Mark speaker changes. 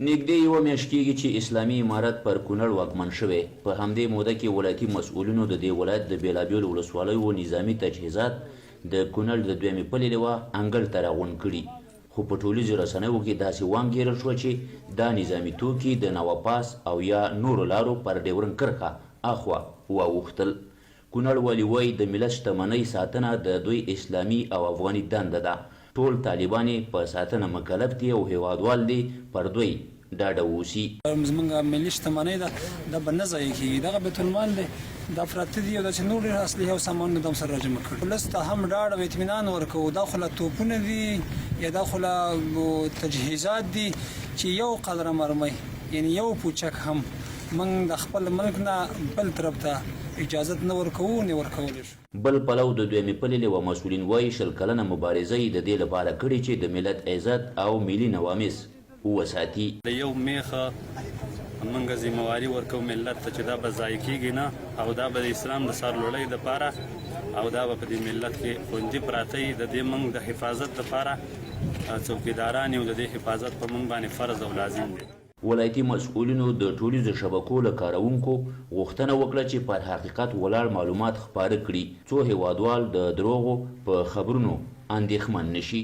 Speaker 1: نږدې یوه میاشت کېږي چې اسلامي امارت پر کونړ واکمن شوی. په همدې موده کې ولایتي مسؤلینو د دې ولایت د بېلابېلو ولسوالیو نظامي تجهیزات د کونړ د دویمې پلې لوا انګړ ته راغونډ کړي، خو په ټولیزو رسنیو کې داسې وانګېرل شوه چې دا نظامي توکي د نوپاس او یا نورو لارو پر ډیورنډ کرښه اخوا واوښتل. کونړ والي وایي د ملت شتمنۍ ساتنه د دوی اسلامي او افغاني دنده ده. ټول طالبان په ساتنه مکلف دي او هیوادوال دي پر دوی ډاډه واوسي.
Speaker 2: زموږ ملي شتمنۍ ده دا به نه ضایع کېږي، دغه بیت المال دی دا پراته دي او داسې نور ډېر اصلحې او سامانونه د هم سره راجمع کړي. ولس ته هم ډاډ او اطمینان ورکوو. دا خو لا توپونه دي یا دا خو لا تجهیزات دي چې یو قدره مرمۍ یعنې یو پوچک هم موږ د خپل ملک نه بل طرف ته اجازت نه ورکوو نه ورکولی شو.
Speaker 1: بل پلو د دویمې پلې لوا مسؤلین وایي 20 کلنه مبارزه یې د دې لپاره کړې چې د ملت عزت او ملي نواميس وساتي.
Speaker 3: د یو میخه موږ ذمہواري ورکوو ملت ته چې دا به ضایع کېږي نه، او دا به د اسلام د سرلوړۍ دپاره او دا به په دې ملت کې خوندي پراته وي. د دې موږ د حفاظت دپاره څوکیداران یو، د دې حفاظت په موږ باندې فرض او لازم دی.
Speaker 1: ولایتي مسؤلینو د ټولیزو شبکو له کاروونکو غوښتنه وکړه چې پر حقیقت ولاړ معلومات خپاره کړي څو هیوادوال د دروغو په خبرونو اندېښمن نشي.